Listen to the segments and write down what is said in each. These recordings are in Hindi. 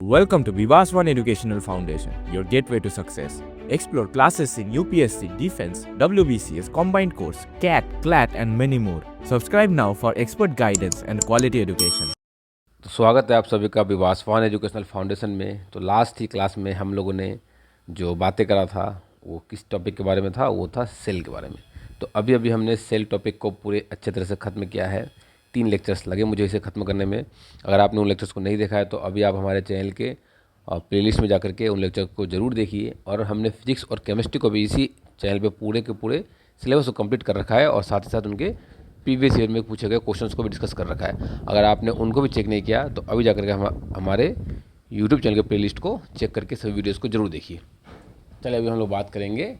Welcome to Vivas One Educational Foundation, your gateway to success. Explore classes in UPSC, Defense, WBCS, Combined Course, CAT, CLAT, and many more. Subscribe now for expert guidance and quality education. तो स्वागत है आप सभी का विवास वन एजुकेशनल फाउंडेशन में। तो लास्ट ही क्लास में हम लोगों ने जो बातें करा था वो किस टॉपिक के बारे में था, वो था सेल के बारे में। तो अभी अभी हमने सेल टॉपिक को पूरे अच्छे तरह से ख़त्म किया है। 3 लेक्चर्स लगे मुझे इसे ख़त्म करने में। अगर आपने उन लेक्चर्स को नहीं देखा है तो अभी आप हमारे चैनल के प्लेलिस्ट में जाकर के उन लेक्चर को ज़रूर देखिए। और हमने फिजिक्स और केमिस्ट्री को भी इसी चैनल पर पूरे के पूरे सिलेबस को कंप्लीट कर रखा है और साथ ही साथ उनके प्रीवियस ईयर में पूछे गए क्वेश्चंस को भी डिस्कस कर रखा है। अगर आपने उनको भी चेक नहीं किया तो अभी जाकर के हमारे यूट्यूब चैनल के प्लेलिस्ट को चेक करके सभी वीडियोस को जरूर देखिए। चलिए अभी हम लोग बात करेंगे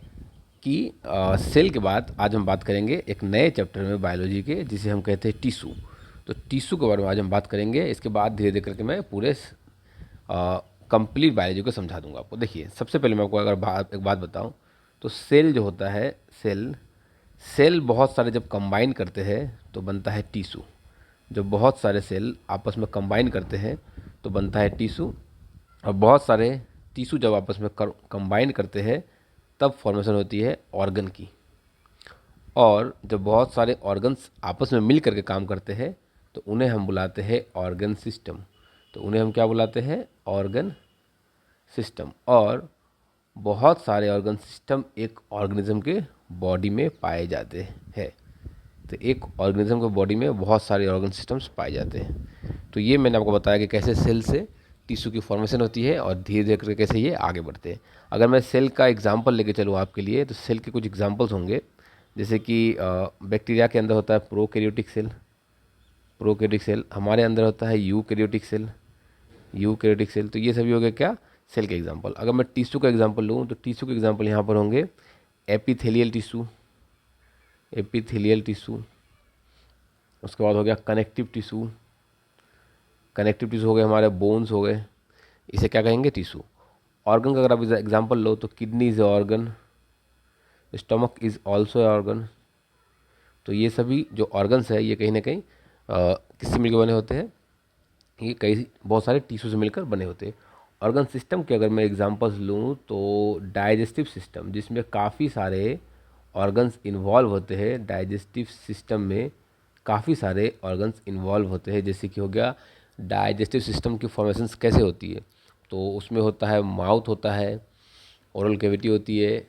कि सेल के बाद आज हम बात करेंगे एक नए चैप्टर में बायोलॉजी के, जिसे हम कहते हैं टिश्यू। तो टिश्यू के बारे में आज हम बात करेंगे। इसके बाद धीरे धीरे करके मैं पूरे कंप्लीट बायोलॉजी को समझा दूंगा आपको। देखिए, सबसे पहले मैं आपको अगर एक बात बताऊं तो सेल जो होता है, सेल बहुत सारे जब कंबाइन करते हैं तो बनता है टिश्यू। जब बहुत सारे सेल आपस में कंबाइन करते हैं तो बनता है टिश्यू। और बहुत सारे टिश्यू जब आपस में कंबाइन करते हैं तब फॉर्मेशन होती है ऑर्गन की। और जब बहुत सारे ऑर्गन्स आपस में मिल करके काम करते हैं तो उन्हें हम बुलाते हैं ऑर्गन सिस्टम। तो उन्हें हम क्या बुलाते हैं? Organ system. और बहुत सारे ऑर्गन सिस्टम एक ऑर्गेनिज्म के बॉडी में पाए जाते हैं। तो एक ऑर्गेनिज्म के बॉडी में बहुत सारे ऑर्गन सिस्टम्स पाए जाते हैं। तो ये मैंने आपको बताया कि कैसे सेल से टिश्यू की फॉर्मेशन होती है और धीरे धीरे करके कैसे ये आगे बढ़ते हैं। अगर मैं सेल का एग्जांपल लेके चलूँ आपके लिए तो सेल के कुछ एग्जांपल्स होंगे, जैसे कि बैक्टीरिया के अंदर होता है प्रोकैरियोटिक सेल। प्रोकैरियोटिक सेल हमारे अंदर होता है यूकैरियोटिक सेल। यूकैरियोटिक सेल, तो ये सभी हो गए क्या? सेल के एग्जांपल। अगर मैं टिश्यू का एग्जांपल लूँ तो टिश्यू के एग्जांपल यहाँ पर होंगे एपिथेलियल टिश्यू। एपिथेलियल टिश्यू, उसके बाद हो गया कनेक्टिव टिश्यू। कनेक्टिव टिश्यू हो गए हमारे बोन्स हो गए, इसे क्या कहेंगे? टिश्यू। ऑर्गन का अगर आप एग्जांपल लो तो kidney is organ, stomach is also organ. तो ये सभी जो ऑर्गन्स है ये कहीं ना कहीं किससे मिलकर बने होते हैं? ये कई बहुत सारे टिश्यू से मिलकर बने होते हैं। ऑर्गन सिस्टम के अगर मैं एग्जांपल्स लूँ तो डाइजेस्टिव सिस्टम, जिसमें काफ़ी सारे ऑर्गन्स इन्वॉल्व होते हैं। डाइजेस्टिव सिस्टम में काफ़ी सारे ऑर्गन्स इन्वॉल्व होते हैं। जैसे कि हो गया डाइजेस्टिव सिस्टम की फॉर्मेशंस कैसे होती है, तो उसमें होता है माउथ होता है, ओरल कैविटी होती है,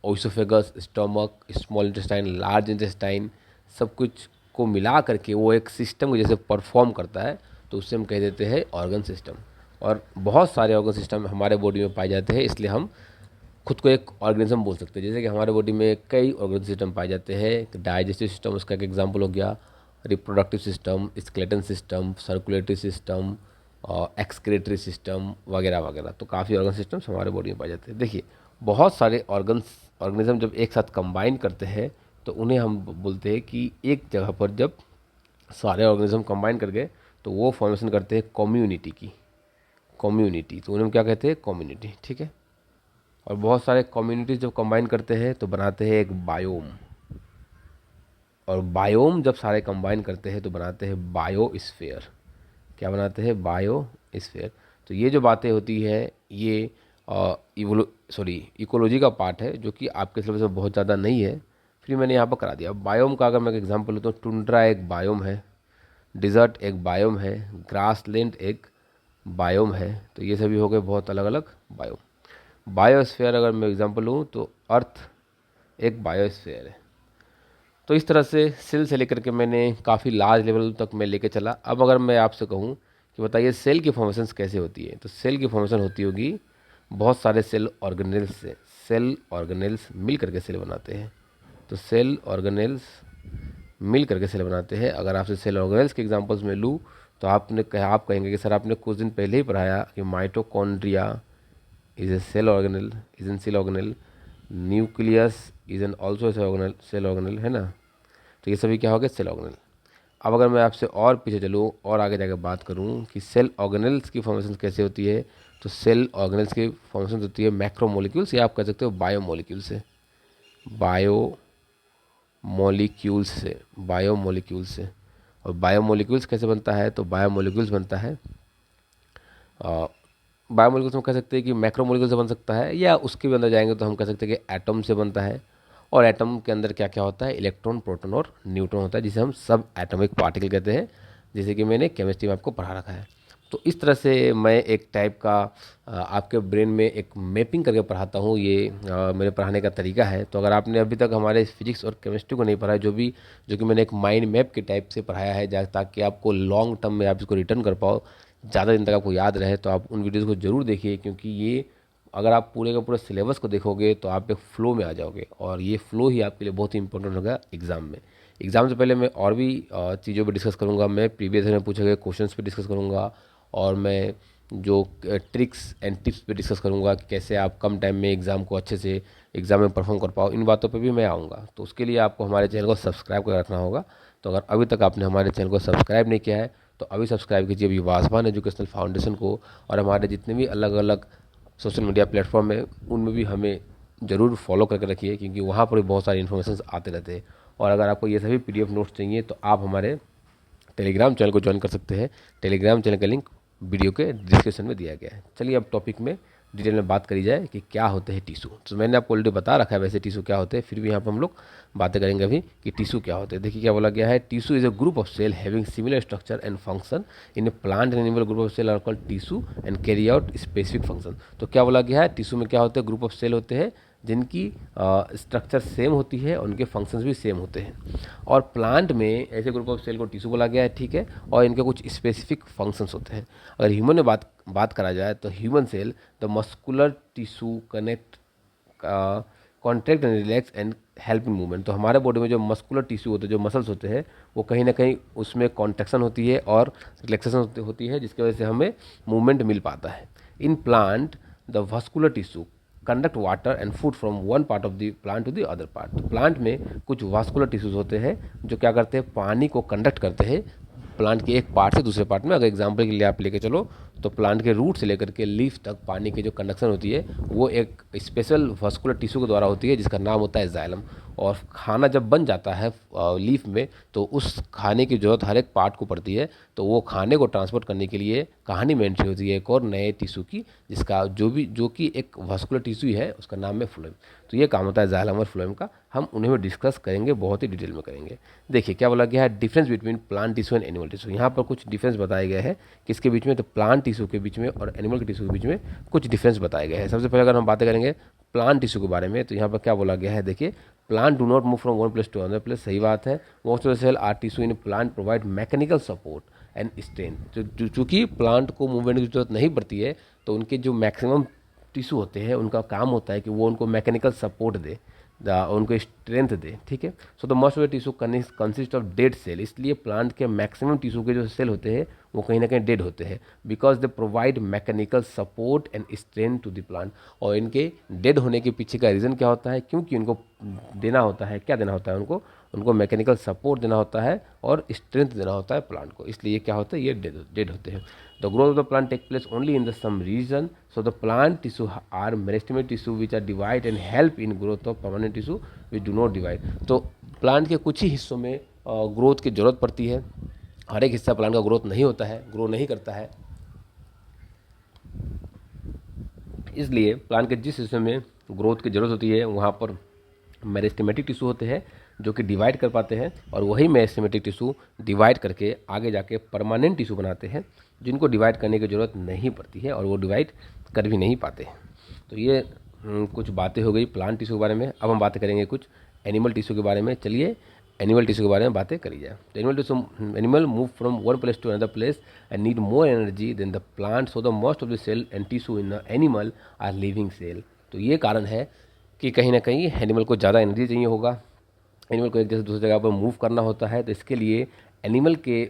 oesophagus, stomach, small intestine, large intestine, सब कुछ को मिला करके वो एक सिस्टम को जैसे परफॉर्म करता है, तो उससे हम कह देते हैं ऑर्गन सिस्टम। और बहुत सारे ऑर्गन सिस्टम हमारे बॉडी में पाए जाते हैं, इसलिए हम खुद को एक ऑर्गेनिज्म बोल सकते हैं। जैसे कि हमारे बॉडी में कई ऑर्गन सिस्टम पाए जाते हैं। डाइजेस्टिव सिस्टम उसका एक एग्जाम्पल हो गया, reproductive system, skeleton system, circulatory system, excretory system वगैरह वगैरह। तो काफ़ी ऑर्गन सिस्टम्स हमारे बॉडी में पाए जाते हैं। देखिए, बहुत सारे ऑर्गेनिज्म जब एक साथ कंबाइन करते हैं तो उन्हें हम बोलते हैं कि एक जगह पर जब सारे ऑर्गेनिज्म कंबाइन कर गए तो वो फॉर्मेशन करते हैं कम्युनिटी की। कम्युनिटी, तो उन्हें हम क्या कहते हैं? कम्युनिटी, ठीक है। और बहुत सारे कम्युनिटीज जब कंबाइन करते हैं तो बनाते हैं एक बायोम। और बायोम जब सारे कंबाइन करते हैं तो बनाते हैं बायोस्फीयर। क्या बनाते हैं? बायोस्फीयर। तो ये जो बातें होती है ये इकोलॉजी का पार्ट है, जो कि आपके सिलेबस में बहुत ज़्यादा नहीं है, फिर मैंने यहाँ पर करा दिया। बायोम का अगर मैं एक एग्जांपल लेता हूँ, टुंड्रा एक बायोम है, डिज़र्ट एक बायोम है, ग्रासलैंड एक बायोम है। तो ये सभी हो गए बहुत अलग अलग बायोम। बायोस्फीयर अगर मैं एग्जांपल लूँ तो अर्थ एक बायोस्फीयर है। तो इस तरह से सेल से लेकर के मैंने काफ़ी लार्ज लेवल तक मैं लेके चला। अब अगर मैं आपसे कहूँ कि बताइए सेल की फॉर्मेशन कैसे होती है, तो सेल की फॉर्मेशन होती होगी बहुत सारे सेल ऑर्गेनेल्स से। सेल ऑर्गेनेल्स मिल करके सेल बनाते हैं। तो सेल ऑर्गेनेल्स मिल करके सेल बनाते हैं। अगर आपसे सेल ऑर्गेनेल्स के एग्जांपल्स में लूँ तो आप कहेंगे कि सर आपने कुछ दिन पहले ही पढ़ाया कि mitochondria is a cell organelle, is an cell organelle, nucleus is an also cell organelle, है ना। तो ये सभी क्या हो गए? Cell organelle. अब अगर मैं आपसे और पीछे चलूँ और आगे जाकर बात करूँ कि सेल ऑर्गेनल्स की फॉर्मेशन कैसे होती है, तो सेल ऑर्गेनल्स की फॉर्मेशन होती है मैक्रोमोलिक्यूल्स, या आप कह सकते हो बायोमोलिक्यूल से। बायोमोलिक्यूल्स से, बायोमोलिक्यूल्स से। और बायोमोलिक्यूल्स कैसे बनता है? तो बायोमोलिक्यूल्स बनता है बायोमोलिकुल हम कह सकते हैं कि मैक्रोमोलिकुल से बन सकता है, या उसके भी अंदर जाएंगे तो हम कह सकते हैं कि एटम से बनता है। और एटम के अंदर क्या क्या होता है, इलेक्ट्रॉन, प्रोटॉन और न्यूट्रॉन होता है, जिसे हम सब एटॉमिक पार्टिकल कहते हैं, जैसे कि मैंने केमिस्ट्री में आपको पढ़ा रखा है। तो इस तरह से मैं एक टाइप का आपके ब्रेन में एक मैपिंग करके पढ़ाता हूँ। ये मेरे पढ़ाने का तरीका है। तो अगर आपने अभी तक हमारे फिजिक्स और केमिस्ट्री को नहीं पढ़ा है, जो कि मैंने एक माइंड मैप के टाइप से पढ़ाया है, ताकि आपको लॉन्ग टर्म में आप इसको रिटर्न कर पाओ, ज़्यादा दिन तक आपको याद रहे, तो आप उन वीडियोज़ को ज़रूर देखिए। क्योंकि ये अगर आप पूरे का पूरे सिलेबस को देखोगे तो आप एक फ़्लो में आ जाओगे, और ये फ़्लो ही आपके लिए बहुत ही इंपॉर्टेंट होगा एग्ज़ाम में। एग्ज़ाम से पहले मैं और भी चीज़ों पर डिस्कस करूँगा। मैं प्रीवियस में पूछे गए क्वेश्चंस पे डिस्कस करूँगा, और मैं जो ट्रिक्स एंड टिप्स पे डिस्कस करूँगा कि कैसे आप कम टाइम में एग्ज़ाम को अच्छे से एग्ज़ाम में परफॉर्म कर पाओ। इन बातों पे भी मैं आऊँगा। तो उसके लिए आपको हमारे चैनल को सब्सक्राइब कर रखना होगा। तो अगर अभी तक आपने हमारे चैनल को सब्सक्राइब नहीं किया है तो अभी सब्सक्राइब कीजिए अभी वासवान एजुकेशनल फाउंडेशन को। और हमारे जितने भी अलग अलग सोशल मीडिया प्लेटफॉर्म है उनमें भी हमें ज़रूर फॉलो करके रखिए, क्योंकि वहाँ पर भी बहुत सारी इन्फॉर्मेशन आते रहते हैं। और अगर आपको ये सभी PDF नोट्स चाहिए तो आप हमारे टेलीग्राम चैनल को ज्वाइन कर सकते हैं। टेलीग्राम चैनल का लिंक वीडियो के डिस्क्रिप्शन में दिया गया है। चलिए अब टॉपिक में डिटेल में बात करी जाए कि क्या होते हैं टिश्यू। तो मैंने आपको ऑलरेडी बता रखा है वैसे टिश्यू क्या होते हैं, फिर भी यहाँ पर हम लोग बातें करेंगे अभी कि टिश्यू क्या होते हैं। देखिए क्या बोला गया है, tissue is a group of cell having similar structure and function in a plant and animal. Group of cell are called tissue and carry out specific function. तो क्या बोला गया है, टिश्यू में क्या होते हैं, ग्रुप ऑफ सेल होते हैं जिनकी स्ट्रक्चर सेम होती है और उनके फंक्शंस भी सेम होते हैं। और प्लांट में ऐसे ग्रुप ऑफ सेल को टिश्यू बोला गया है, ठीक है, और इनके कुछ स्पेसिफिक फंक्शंस होते हैं। अगर ह्यूमन में बात करा जाए तो human cell the muscular tissue connect contract and relax and help in movement. तो हमारे बॉडी में जो मस्कुलर टिश्यू होते हैं, जो मसल्स होते हैं, वो कहीं ना कहीं उसमें कॉन्ट्रैक्शन होती है और रिलैक्सेशन होती है, जिसकी वजह से हमें मूवमेंट मिल पाता है। In plant the vascular tissue conduct water and food from one part of the plant to the other part. तो प्लांट में कुछ वास्कुलर टिश्यूज होते हैं जो क्या करते हैं, पानी को कंडक्ट करते हैं प्लांट के एक पार्ट से दूसरे पार्ट में। अगर एग्जांपल के लिए आप लेके चलो तो प्लांट के रूट से लेकर के लीफ तक पानी की जो कंडक्शन होती है वो एक स्पेशल वास्कुलर टिश्यू के द्वारा होती है, जिसका नाम होता है जाइलम। और खाना जब बन जाता है लीफ में तो उस खाने की जरूरत हर एक पार्ट को पड़ती है। तो वो खाने को ट्रांसपोर्ट करने के लिए कहानी में एंट्री होती है एक और नए टिश्यू की, जिसका जो कि एक वास्कुलर टिश्यू है, उसका नाम है फ्लोएम। तो ये काम होता है जाइलम और फ्लोएम का। हम उन्हें भी डिस्कस करेंगे, बहुत ही डिटेल में करेंगे। देखिए क्या बोला गया है, difference between plant tissue and animal tissue. यहाँ पर कुछ डिफरेंस बताए गए हैं किसके बीच में, तो प्लांट टिश्यू के बीच में और एनिमल के टिश्यू के बीच में कुछ डिफरेंस बताए गए हैं। सबसे पहले अगर हम बातें करेंगे प्लांट टिश्यू के बारे में, तो यहाँ पर क्या बोला गया है, देखिए plant do not move from one place to another place. सही बात है। Most of the cell are tissue in plant provide mechanical support and strength. चूँकि प्लांट को मूवमेंट की जरूरत नहीं पड़ती है, तो उनके जो मैक्सिमम टिश्यू होते हैं उनका काम होता है कि वो उनको मैकेनिकल सपोर्ट दे, उनको स्ट्रेंथ दे, ठीक है। So the most of the tissue consist of dead cell. इसलिए प्लांट के मैक्सिमम टिश्यू के जो सेल होते हैं वो कहीं ना कहीं डेड होते हैं, because they provide mechanical support and strength to the plant. और इनके डेड होने के पीछे का रीज़न क्या होता है, क्योंकि उनको देना होता है, क्या देना होता है उनको मैकेनिकल सपोर्ट देना होता है और स्ट्रेंथ देना होता है प्लांट को। इसलिए क्या होता है, ये डेड होते हैं। The growth of the plant take place only in the some region. So the plant tissue are meristematic tissue which are divide and help in growth of permanent tissue which do not divide. तो प्लांट के कुछ ही हिस्सों में ग्रोथ की जरूरत पड़ती है, हर एक हिस्सा प्लांट का ग्रोथ नहीं होता है, ग्रो नहीं करता है। इसलिए प्लांट के जिस हिस्से में ग्रोथ की जरूरत होती है वहाँ पर मेरिस्टेमेटिक टिश्यू होते हैं जो कि डिवाइड कर पाते हैं, और वही मेरिस्टेमेटिक टिश्यू डिवाइड करके आगे जाके परमानेंट टिश्यू बनाते हैं, जिनको डिवाइड करने की ज़रूरत नहीं पड़ती है और वो डिवाइड कर भी नहीं पाते हैं। तो ये कुछ बातें हो गई प्लांट टिश्यू के बारे में। अब हम बातें करेंगे कुछ एनिमल टिश्यू के बारे में। चलिए एनिमल टिश्यू के बारे में बातें करी जाए। तो animal move from one place to another place and need more energy than the plant. So the most of the cell and tissue in the animal are living cell. तो ये कारण है कि कहीं ना कहीं एनिमल को ज़्यादा एनर्जी चाहिए होगा, एनिमल को एक जगह से दूसरी जगह पर मूव करना होता है। तो इसके लिए एनिमल के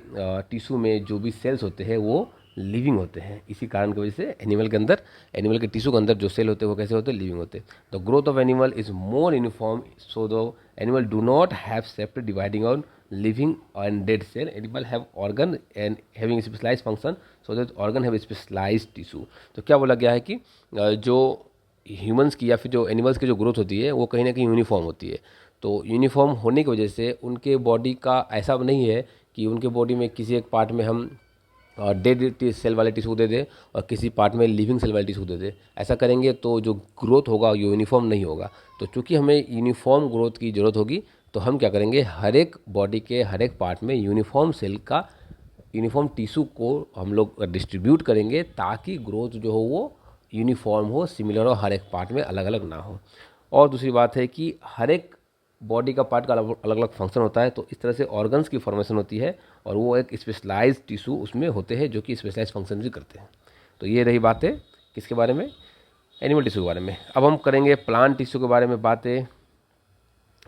टिश्यू में जो भी सेल्स होते हैं वो लिविंग होते हैं। इसी कारण की वजह से एनिमल के टिश्यू के अंदर जो सेल होते हैं वो कैसे होते हैं, लिविंग होते हैं। The growth of animal is more uniform, so the animal do not have separate dividing on living and dead cell. Animal have organ and having specialised function, so that organ have specialised tissue. तो क्या बोला गया है कि जो ह्यूमंस की या फिर जो एनिमल्स की जो ग्रोथ होती है वो कहीं ना कहीं यूनिफॉर्म होती है। तो यूनिफॉर्म होने की वजह से उनके बॉडी का ऐसा नहीं है कि उनके बॉडी में किसी एक पार्ट में हम डेड सेल वाले टिश्यू दे दे और किसी पार्ट में लिविंग सेल वाले टिश्यू दे दे। ऐसा करेंगे तो जो ग्रोथ होगा यूनिफॉर्म नहीं होगा। तो चूंकि हमें यूनिफॉर्म ग्रोथ की ज़रूरत होगी तो हम क्या करेंगे, हर एक बॉडी के हर एक पार्ट में यूनिफॉर्म सेल का यूनिफॉर्म टिश्यू को हम लोग डिस्ट्रीब्यूट करेंगे ताकि ग्रोथ जो हो वो यूनिफॉर्म हो, सिमिलर हो, हर एक पार्ट में अलग अलग ना हो। और दूसरी बात है कि हर एक बॉडी का पार्ट का अलग अलग फंक्शन होता है, तो इस तरह से ऑर्गन्स की फॉर्मेशन होती है और वो एक स्पेशलाइज्ड टिश्यू उसमें होते हैं जो कि स्पेशलाइज्ड फंक्शन भी करते हैं। तो ये रही बातें किसके बारे में, एनिमल टिश्यू के बारे में। अब हम करेंगे प्लांट टिश्यू के बारे में बातें।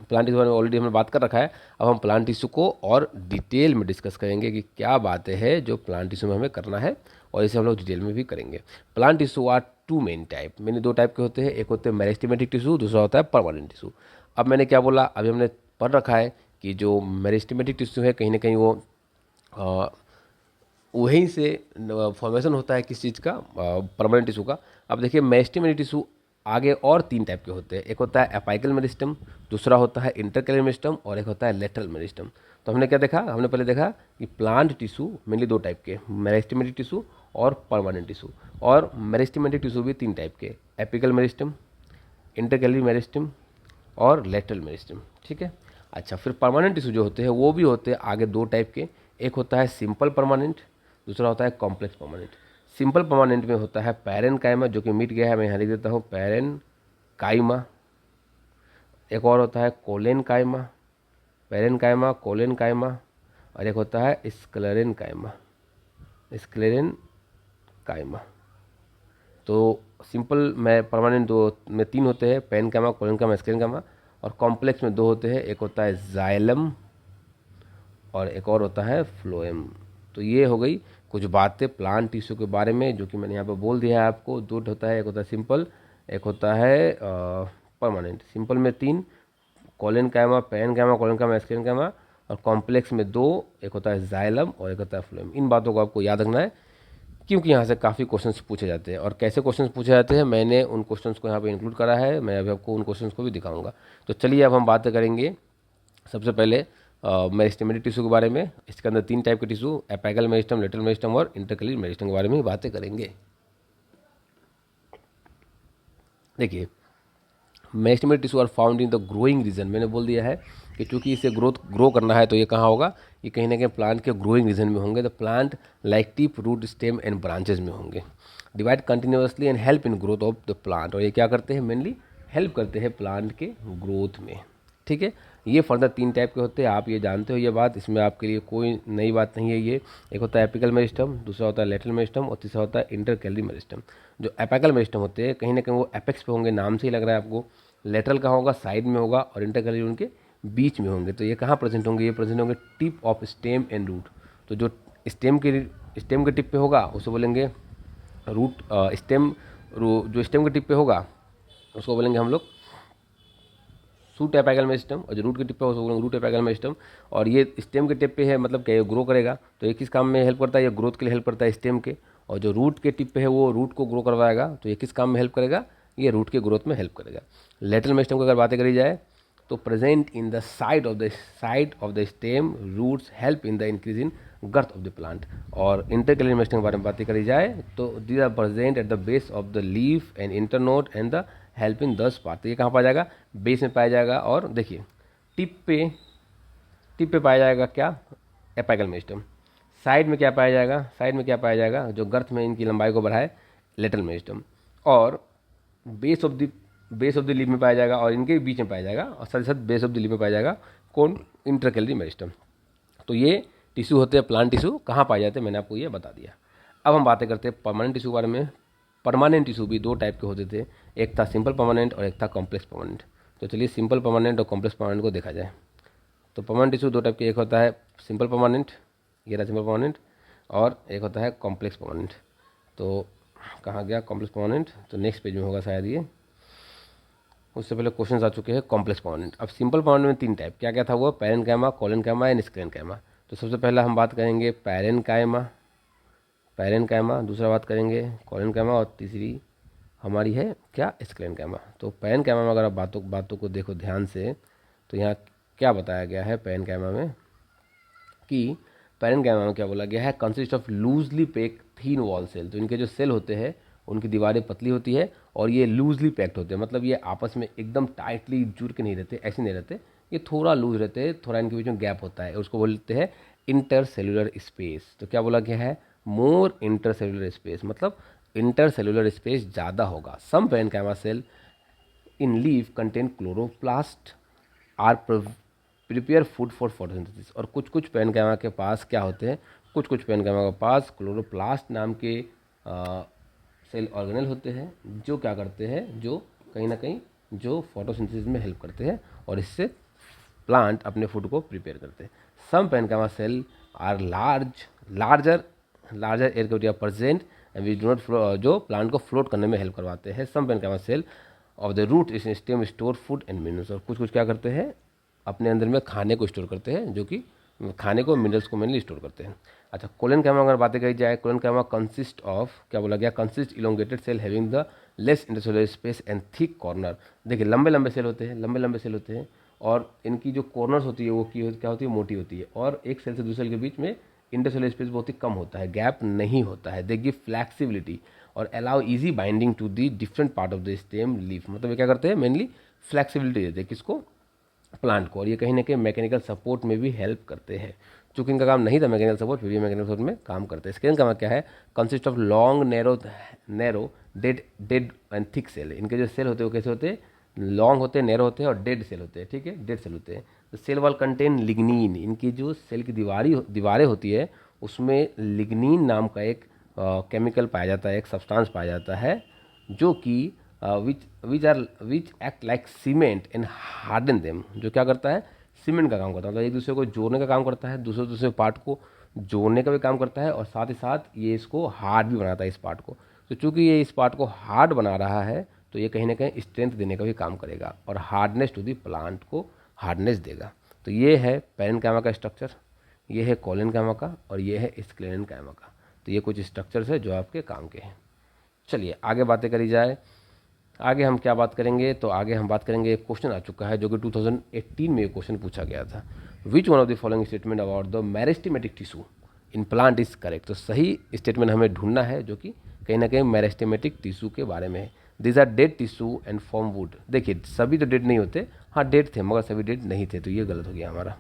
प्लांट टिश्यू के बारे में ऑलरेडी हमने बात कर रखा है, अब हम प्लांट टिश्यू को और डिटेल में डिस्कस करेंगे कि क्या बातें हैं जो प्लांट टिश्यू में हमें करना है, और इसे हम लोग डिटेल में भी करेंगे। Plant tissue are two main type, मैंने दो टाइप के होते हैं, एक होते हैं मेरिस्टेमेटिक टिश्यू, दूसरा होता है परमानेंट टिश्यू। अब मैंने क्या बोला, अभी हमने पढ़ रखा है कि जो मेरिस्टेमेटिक टिश्यू है कहीं ना कहीं वो वहीं से फॉर्मेशन होता है किस चीज़ का, परमानेंट टिश्यू का। अब देखिए मेरिस्टेमेटिक टिश्यू आगे और तीन टाइप के होते हैं, एक होता है एपाइकल मेरिस्टम, दूसरा होता है इंटरकैलरी मेरिस्टम और एक होता है लेटरल मेरिस्टम। तो हमने क्या देखा, हमने पहले देखा कि प्लांट टिश्यू मेनली दो टाइप के, मेरिस्टेमेटिक टिश्यू और परमानेंट टिश्यू। और मेरिस्टेमेटिक टिश्यू भी तीन टाइप के, एपिकल मेरिस्टम, इंटरकैलरी मेरिस्टम और लेटरल मेरिस्टम। ठीक है। अच्छा, फिर परमानेंट टिश्यू जो होते हैं वो भी होते हैं आगे दो टाइप के, एक होता है सिंपल परमानेंट, दूसरा होता है कॉम्प्लेक्स परमानेंट। सिंपल परमानेंट में होता है पैरेन काइमा, जो कि मिट गया है, मैं यहाँ लिख देता हूँ पैरेन काइमा। एक और होता है कोलेन काइमा, पैरेन काइमा, कोलेन काइमा, और एक होता है स्क्लेरेन काइमा, स्क्लेरेन काइमा। तो सिंपल में परमानेंट दो में तीन होते हैं, पैन काइमा, कोलेन काइमा, स्क्लेरेन काइमा। और कॉम्प्लेक्स में दो होते हैं, एक होता है जाइलम और एक और होता है फ्लोएम। तो ये हो गई कुछ बातें प्लांट टिश्यू के बारे में जो कि मैंने यहाँ पर बोल दिया है आपको। दो होता है, एक होता है सिंपल, एक होता है परमानेंट। सिंपल में तीन, कोलेन काइमा, पैन काइमा, कोलेन काइमा, स्क्लेरेन काइमा। और कॉम्प्लेक्स में दो, एक होता है जाइलम और एक होता है फ्लोएम। इन बातों को आपको याद रखना है क्योंकि यहाँ से काफ़ी क्वेश्चंस पूछे जाते हैं। और कैसे क्वेश्चंस पूछे जाते हैं मैंने उन क्वेश्चंस को यहाँ पे इंक्लूड करा है, मैं अभी आपको उन क्वेश्चंस को भी दिखाऊंगा। तो चलिए अब हम बात करेंगे सबसे पहले मेरिस्टेमेटिक टिश्यू के बारे में। इसके अंदर तीन टाइप के tissue, apical meristem, lateral meristem और इंटरकैलरी मेरिस्टम के बारे में बातें करेंगे। देखिए meristematic tissue are found in the growing region. मैंने बोल दिया है कि चूंकि इसे ग्रो करना है तो ये कहाँ होगा, ये कहीं ना कहीं प्लांट के ग्रोइंग रीजन में होंगे। The plant like tip, root, stem and branches में होंगे। Divide continuously and help in growth of the plant. और ये क्या करते हैं, मेनली हेल्प करते हैं प्लांट के ग्रोथ में। ठीक है। ये फर्दर तीन टाइप के होते हैं, आप ये जानते हो ये बात, इसमें आपके लिए कोई नई बात नहीं है। ये एक होता है एपिकल मेरिस्टम, दूसरा होता है लेटरल मेरिस्टम और तीसरा होता है इंटरकैलरी मेरिस्टम। जो एपिकल मेरिस्टम होते हैं कहीं ना कहीं वो एपेक्स पे होंगे, नाम से ही लग रहा है आपको। लेटरल कहाँ होगा, साइड में होगा, और इंटरकैलरी उनके बीच में होंगे। तो ये कहाँ प्रेजेंट होंगे, ये प्रेजेंट होंगे tip of stem and root. तो जो स्टेम के टिप पे होगा उसे बोलेंगे रूट, जो स्टेम के टिप पे होगा उसको बोलेंगे हम लोग सूट एपिकल मेरिस्टम, और जो रूट के टिप पे उसको बोलेंगे रूट एपिकल मेरिस्टम। और ये स्टेम के टिप पे है, मतलब क्या ये ग्रो करेगा, तो ये किस काम में हेल्प करता है, ये ग्रोथ के लिए हेल्प करता है स्टेम के। और जो रूट के टिप पे है वो रूट को ग्रो करवाएगा, तो ये किस काम में हेल्प करेगा, ये रूट के ग्रोथ में हेल्प करेगा। लेटरल मेरिस्टम की अगर बातें करी जाए तो present in the side of the stem, roots help in the increase in girth of the plant. और इंटरकैलरी मेरिस्टम के बारे में बातें करी जाए तो these are present at the base of the leaf and internode and the help in 10 part. तो ये कहाँ पाया जाएगा, बेस में पाया जाएगा। और देखिए टिप पे पाया जाएगा क्या, एपिकल मेरिस्टम। साइड में क्या पाया जाएगा, साइड में क्या पाया जाएगा, जो गर्थ में इनकी लंबाई को बढ़ाए, लेटरल मेरिस्टम। और बेस ऑफ द लीफ में पाया जाएगा, और इनके बीच में पाया जाएगा, और साथ ही साथ बेस ऑफ द लीफ में पाया जाएगा कौन, इंटरकैलरी मेरिस्टम। तो ये टिश्यू होते हैं प्लांट टिश्यू, कहाँ पाए जाते हैं मैंने आपको ये बता दिया। अब हम बातें करते हैं परमानेंट टिश्यू के बारे में। परमानेंट टिश्यू भी दो टाइप के होते थे, एक था सिंपल परमानेंट और एक था कॉम्प्लेक्स परमानेंट। तो चलिए सिंपल परमानेंट और कॉम्प्लेक्स परमानेंट को देखा जाए। तो परमानेंट टिश्यू दो टाइप के, एक होता है सिंपल परमानेंट, ये रहा सिंपल परमानेंट, और एक होता है कॉम्प्लेक्स परमानेंट। तो कहाँ गया कॉम्प्लेक्स परमानेंट, तो नेक्स्ट पेज में होगा शायद ये, उससे पहले क्वेश्चन आ चुके हैं कॉम्प्लेक्स परमानेंट। अब सिंपल परमानेंट में तीन टाइप, क्या क्या था वो, पैरेन काइमा, कोलेन काइमा एंड स्क्लेरेन काइमा। तो सबसे पहला हम बात करेंगे पैरेन काइमा, दूसरा बात करेंगे कोलेन काइमा, और तीसरी हमारी है क्या, स्क्लेरेन काइमा। तो पैरेन काइमा में अगर आप बातों को देखो ध्यान से तो यहाँ क्या बताया गया है पैरेन काइमा में कि पेरेंट कैमा में क्या बोला गया है, consist of loosely pack thin wall cell. तो इनके जो सेल होते हैं उनकी दीवारें पतली होती है और ये लूजली पैक्ड होते हैं, मतलब ये आपस में एकदम टाइटली जुड़ के नहीं रहते, ऐसे नहीं रहते, ये थोड़ा लूज रहते हैं, थोड़ा इनके बीच में गैप होता है, उसको बोलते हैं इंटरसेलुलर स्पेस। तो क्या बोला गया है, मोर इंटरसेलुलर स्पेस, मतलब इंटरसेलुलर स्पेस ज़्यादा होगा। Some parenchyma cell in leaf contain chloroplast are prepare food for photosynthesis. और कुछ कुछ पेरेन्काइमा के पास क्या होते हैं, कुछ कुछ पेरेन्काइमा के पास क्लोरोप्लास्ट नाम के सेल ऑर्गेनेल होते हैं जो क्या करते हैं, जो कहीं ना कहीं जो फोटोसिंथेसिस में हेल्प करते हैं और इससे प्लांट अपने फूड को प्रिपेयर करते हैं। Some parenchyma cell are larger air cavity are present and we do not, जो प्लांट को फ्लोट करने में हेल्प करवाते हैं। Some parenchyma cell of the root system store food and minerals. और कुछ कुछ क्या करते हैं, अपने अंदर में खाने को स्टोर करते हैं, जो कि खाने को, मिनरल्स को मेनली स्टोर करते हैं। अच्छा, कोलेनकाइमा अगर बातें करी जाए, कोलेनकाइमा कंसिस्ट ऑफ, क्या बोला गया, consist elongated cell having the less intercellular space and thick corner. देखिए लंबे लंबे सेल होते हैं, लंबे लंबे सेल होते हैं और इनकी जो कॉर्नर्स होती है वो क्या होती है, मोटी होती है और एक सेल से दूसरे सेल के बीच में इंटरसेलुलर स्पेस बहुत ही कम होता है, गैप नहीं होता है। दे गिव फ्लैक्सिबिलिटी और allow easy binding to the different part of the stem leaf. मतलब ये क्या करते हैं, मेनली फ्लैक्सिबिलिटी देते हैं किसको, प्लांट को, और ये कहीं ना कहीं मैकेनिकल सपोर्ट में भी हेल्प करते हैं। चूँकि इनका काम नहीं था मैकेनिकल सपोर्ट, फिर भी मैकेनिकल सपोर्ट में काम करते हैं। स्केल का क्या है, consist of long narrow dead and thick cell. इनके जो सेल होते हैं वो कैसे होते हैं, लॉन्ग होते हैं, नैरो होते हैं और डेड सेल होते हैं, ठीक है, डेड सेल होते हैं। तो सेल वॉल कंटेन लिग्नीन। इनकी जो सेल की दीवारें होती है उसमें लिग्नीन नाम का एक केमिकल पाया जाता है, एक सब्सटेंस पाया जाता है जो कि which act like cement and harden them. जो क्या करता है, सीमेंट का काम करता है, मतलब एक दूसरे को जोड़ने का काम करता है, दूसरे पार्ट को जोड़ने का भी काम करता है और साथ ही साथ ये इसको हार्ड भी बनाता है इस पार्ट को। तो चूंकि ये इस पार्ट को हार्ड बना रहा है तो ये कहीं ना कहीं स्ट्रेंथ देने का भी काम करेगा और हार्डनेस टू दी प्लांट को हार्डनेस देगा। तो ये है पेरेन्काइमा का स्ट्रक्चर, ये है कोलेनकाइमा का और ये है स्क्लेरेनकाइमा का। तो ये कुछ स्ट्रक्चर्स है जो आपके काम के हैं। चलिए आगे बातें करी जाए। आगे हम क्या बात करेंगे, तो आगे हम बात करेंगे, एक क्वेश्चन आ चुका है जो कि 2018 में एक क्वेश्चन पूछा गया था। Which one of the following statement about the meristematic tissue in plant is correct. तो सही स्टेटमेंट हमें ढूंढना है जो कि कहीं ना कहीं मेरिस्टेमेटिक टिश्यू के बारे में है। This are dead tissue and form wood. देखिए सभी तो डेड नहीं होते, हाँ डेड थे मगर सभी डेड नहीं थे, तो ये गलत हो गया हमारा।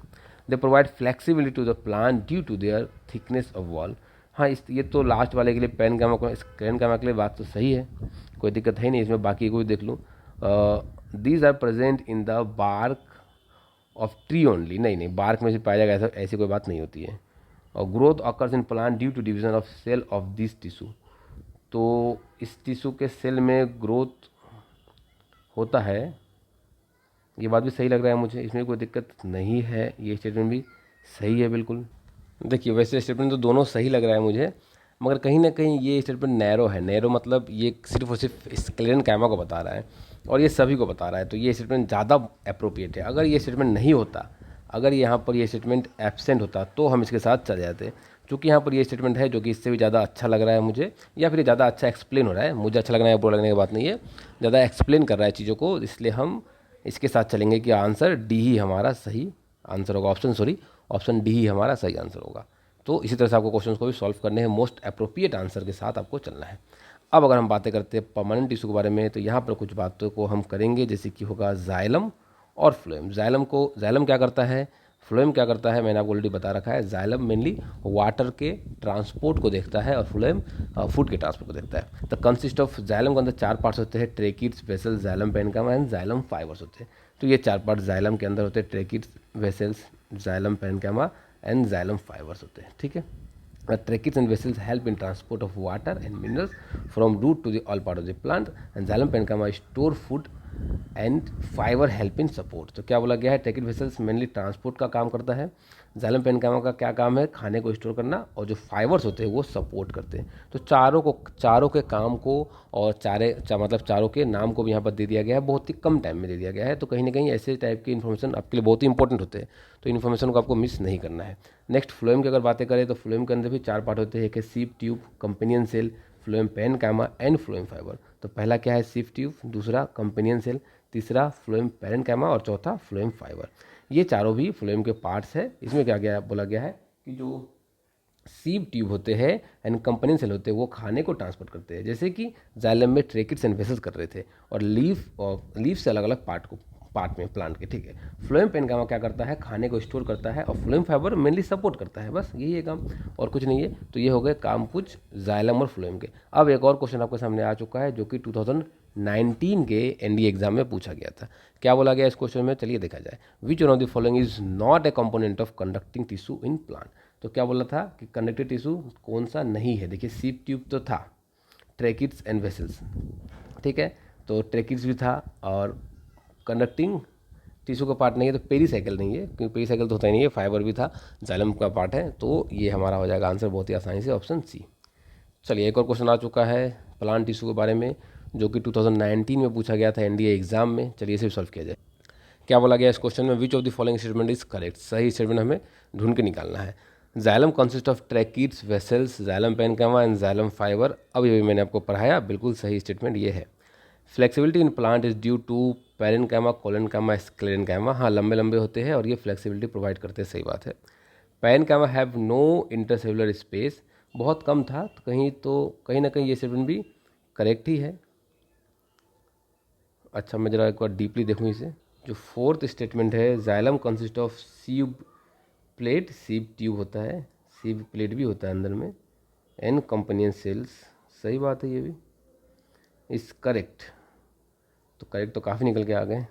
They provide flexibility to the plant due to their thickness of wall. हाँ ये तो लास्ट वाले के लिए पेरेन्काइमा के लिए बात तो सही है, कोई दिक्कत है नहीं इसमें, बाकी कोई देख लूँ। These are present in the bark of tree only. नहीं बार्क में से पाया जाएगा ऐसी कोई बात नहीं होती है। और growth occurs in plant due to division of cell of this tissue. तो इस टिश्यू के सेल में ग्रोथ होता है, ये बात भी सही लग रहा है मुझे, इसमें कोई दिक्कत नहीं है, ये स्टेटमेंट भी सही है बिल्कुल। देखिए वैसे स्टेटमेंट तो दोनों सही लग रहा है मुझे, मगर कहीं ना कहीं ये स्टेटमेंट नैरो है। नैरो मतलब ये सिर्फ और सिर्फ स्क्लेरेनकाइमा को बता रहा है और ये सभी को बता रहा है, तो ये स्टेटमेंट ज़्यादा अप्रोप्रिएट है। अगर ये स्टेटमेंट नहीं होता, अगर यहाँ पर ये स्टेटमेंट एब्सेंट होता तो हम इसके साथ चले जाते। क्योंकि यहाँ पर ये स्टेटमेंट है जो कि इससे भी ज़्यादा अच्छा लग रहा है मुझे, या फिर ज़्यादा अच्छा एक्सप्लेन हो रहा है। मुझे अच्छा लगना है बुरा लगने की बात नहीं है, ज़्यादा एक्सप्लेन कर रहा है चीज़ों को, इसलिए हम इसके साथ चलेंगे कि आंसर डी ही हमारा सही आंसर होगा। ऑप्शन डी ही हमारा सही आंसर होगा। तो इसी तरह से आपको क्वेश्चंस को भी सॉल्व करने हैं, मोस्ट अप्रोप्रिएट आंसर के साथ आपको चलना है। अब अगर हम बातें करते हैं परमानेंट टिश्यू के बारे में, तो यहाँ पर कुछ बातों को हम करेंगे, जैसे कि होगा जाइलम और फ्लोएम। जाइलम क्या करता है, फ्लोएम क्या करता है, मैंने आपको ऑलरेडी बता रखा है। जाइलम मेनली वाटर के ट्रांसपोर्ट को देखता है और फ्लोएम फूड के ट्रांसपोर्ट को देखता है। तो कंसिस्ट ऑफ जाइलम के अंदर 4 पार्ट्स होते हैं, tracheids, vessels, xylem parenchyma and xylem fibres होते हैं। तो ये 4 पार्ट जाइलम के अंदर होते हैं, tracheids, vessels, xylem parenchyma and xylem fibres होते हैं, ठीक है। Tracheids and vessels help in transport of water and minerals from root to the all part of the plant, and xylem parenchyma store food and fiber help in support। तो क्या बोला गया है, ट्रैकिड वेसल्स मेनली ट्रांसपोर्ट का काम करता है, जाइलम पेरेन्काइमा का क्या काम है, खाने को स्टोर करना, और जो फाइबर्स होते हैं वो सपोर्ट करते हैं। तो चारों के काम को और मतलब चारों के नाम को भी यहाँ पर दे दिया गया है, बहुत ही कम टाइम में दे दिया गया है। तो कहीं ना कहीं ऐसे टाइप की इन्फॉर्मेशन आपके लिए बहुत ही इंपॉर्टेंट होते हैं, तो इन्फॉर्मेशन को आपको मिस नहीं करना है। नेक्स्ट फ्लोएम की अगर बातें करें तो फ्लोएम के अंदर भी 4 पार्ट होते हैं, एक है sieve tube, companion cell, phloem parenchyma and phloem fibre. तो पहला क्या है, सीप ट्यूब, दूसरा कंपेनियन सेल, तीसरा फ्लोएम पेरेन्काइमा और चौथा फ्लोएम फाइबर। ये चारों भी फ्लोएम के पार्ट्स है। इसमें क्या बोला गया है कि जो सीव ट्यूब होते हैं एंड कंपनी सेल होते हैं, वो खाने को ट्रांसपोर्ट करते हैं, जैसे कि जाइलम में ट्रेकिड्स एंड वेसल्स कर रहे थे, और लीफ से अलग अलग पार्ट में प्लांट के, ठीक है। फ्लोएम पेनकामा क्या करता है, खाने को स्टोर करता है, और फ्लोएम फाइबर मेनली सपोर्ट करता है, बस यही है काम और कुछ नहीं है। तो ये हो गए काम कुछ जाइलम और फ्लोएम के। अब एक और क्वेश्चन आपके सामने आ चुका है जो कि 2019 के एनडीए एग्जाम में पूछा गया था। क्या बोला गया इस क्वेश्चन में, चलिए देखा जाए। विच one of the following is not a component of conducting tissue in plant. तो क्या बोला था कि कंडक्टिव टिश्यू कौन सा नहीं है। देखिए सीव ट्यूब तो था, ट्रेकिड्स एंड वेसल्स, ठीक है, तो ट्रेकिड्स भी था, और कंडक्टिंग टिश्यू का पार्ट नहीं है तो पेरीसाइकिल नहीं है, क्योंकि पेरीसाइकिल तो होता ही नहीं है, फाइबर भी था, जाइलम का पार्ट है, तो ये हमारा हो जाएगा आंसर बहुत ही आसानी से ऑप्शन सी। चलिए एक और क्वेश्चन आ चुका है प्लांट टिश्यू के बारे में, जो कि 2019 में पूछा गया था एनडीए एग्जाम में। चलिए इसे सॉल्व किया जाए। क्या बोला गया इस क्वेश्चन में, which of the following statement is correct. सही स्टेटमेंट हमें ढूंढ के निकालना है। Xylem consist of tracheids, vessels, xylem parenchyma and xylem fibre. अब ये भी मैंने आपको पढ़ाया, बिल्कुल सही स्टेटमेंट ये है। Flexibility in plant is due to parenchyma, collenchyma, sclerenchyma. हाँ, लंबे लंबे होते हैं और ये फ्लेक्सिबिलिटी प्रोवाइड करते हैं, सही बात है। पेरेनकामा हैव नो इंटरसेलुलर स्पेस, बहुत कम था, तो कहीं ना कहीं ये स्टेटमेंट भी करेक्ट ही है। अच्छा, मैं ज़रा एक बार डीपली देखूँ इसे। जो फोर्थ स्टेटमेंट है, xylem consist of sieve plate, sieve tube होता है, सीव प्लेट भी होता है अंदर में, एंड कंपनियन सेल्स, सही बात है, ये भी इस करेक्ट। तो करेक्ट तो काफ़ी निकल के आ गए।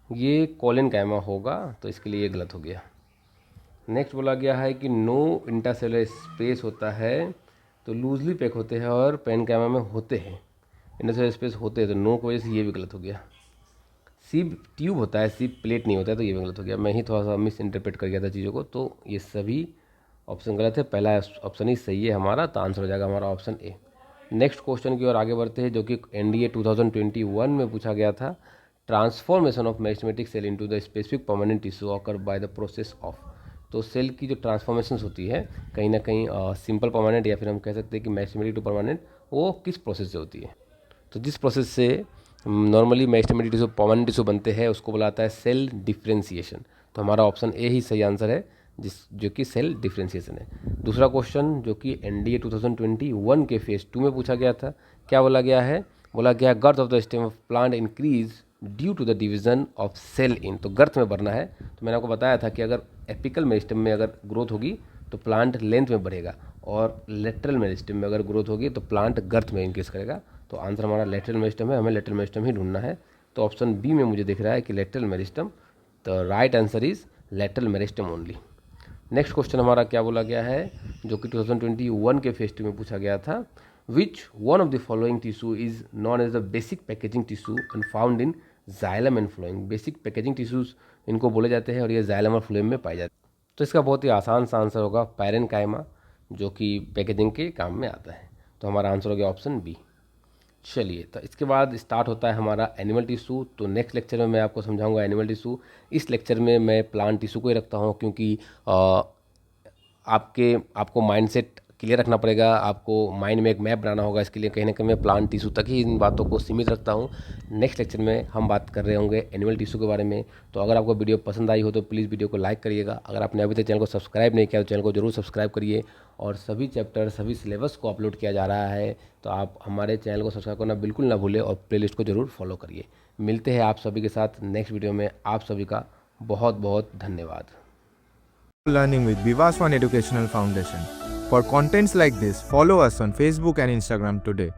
ये कोलेनकामा होगा, तो इसके लिए ये गलत हो गया। नेक्स्ट बोला गया है कि नो इंटरसेलुलर स्पेस होता है, तो लूजली पैक होते हैं और पेनकामा में होते हैं, इंटरसेलुलर स्पेस होते हैं, तो नो की वजह से ये भी गलत हो गया। सीव ट्यूब होता है, सीव प्लेट नहीं होता है, तो ये भी गलत हो गया। मैं ही थोड़ा सा मिस इंटरप्रेट कर गया था चीज़ों को, तो ये सभी ऑप्शन गलत है, पहला ऑप्शन ही सही है हमारा, तो आंसर हो जाएगा हमारा ऑप्शन ए। नेक्स्ट क्वेश्चन की ओर आगे बढ़ते हैं, जो कि एनडीए 2021 में पूछा गया था। Transformation of meristematic cell into the specific permanent tissue occur by the process of. तो सेल की जो ट्रांसफॉर्मेशन होती है, कहीं ना कहीं सिंपल परमानेंट, या फिर हम कह सकते हैं कि मेरिस्टेमेटिक टू परमानेंट, वो किस प्रोसेस से होती है। तो जिस प्रोसेस से normally meristematic tissue permanent tissue बनते हैं, उसको बुलाता है सेल डिफ्रेंसिएशन। तो हमारा ऑप्शन ए ही सही आंसर है, जो कि सेल डिफ्रेंसिएशन है। दूसरा क्वेश्चन जो कि एनडीए 2021 के फेज 2 में पूछा गया था, क्या बोला गया है, बोला गया girth of the stem of plant increase due to the division of cell in. तो गर्थ में बढ़ना है, तो मैंने आपको बताया था कि अगर एपिकल मेरिस्टेम में अगर ग्रोथ होगी तो प्लांट लेंथ में बढ़ेगा, और लेटरल मेरिस्टेम में अगर ग्रोथ होगी तो प्लांट गर्थ में इंक्रीज करेगा। तो आंसर हमारा लेटरल मेरिस्टेम है, हमें लेटरल मेरिस्टेम ही ढूंढना है। तो ऑप्शन बी में मुझे दिख रहा है कि लेटरल मेरिस्टेम, तो right answer is lateral meristem only. Next question हमारा क्या बोला गया है, जो कि 2021 के फेज 2 में पूछा गया था। Which one of the following tissue is known as the basic packaging tissue and found in xylem and phloem. Basic packaging tissues इनको बोले जाते हैं, और ये जाइलम और फ्लोएम में पाए जाते हैं। तो इसका बहुत ही आसान सा आंसर होगा पेरेनकाइमा, जो कि पैकेजिंग के काम में आता है। तो हमारा आंसर हो गया ऑप्शन बी। चलिए, तो इसके बाद स्टार्ट होता है हमारा एनिमल टिश्यू। तो नेक्स्ट लेक्चर में मैं आपको समझाऊंगा एनिमल टिश्यू। इस लेक्चर में मैं प्लांट टिश्यू को ही रखता हूँ, क्योंकि आपको माइंडसेट क्लियर रखना पड़ेगा, आपको माइंड में एक मैप बनाना होगा। इसके लिए कहीं ना कहीं मैं प्लांट टिश्यू तक ही इन बातों को सीमित रखता हूँ। नेक्स्ट लेक्चर में हम बात कर रहे होंगे एनिमल टिश्यू के बारे में। तो अगर आपको वीडियो पसंद आई हो तो प्लीज़ वीडियो को लाइक करिएगा। अगर आपने अभी तक चैनल को सब्सक्राइब नहीं किया तो चैनल को जरूर सब्सक्राइब करिए। और सभी चैप्टर, सभी सिलेबस को अपलोड किया जा रहा है, तो आप हमारे चैनल को सब्सक्राइब करना बिल्कुल ना भूलें, और प्लेलिस्ट को जरूर फॉलो करिए। मिलते हैं आप सभी के साथ नेक्स्ट वीडियो में। आप सभी का बहुत बहुत धन्यवाद। Learning with Vivas One Educational Foundation. For contents like this, follow us on Facebook and Instagram today.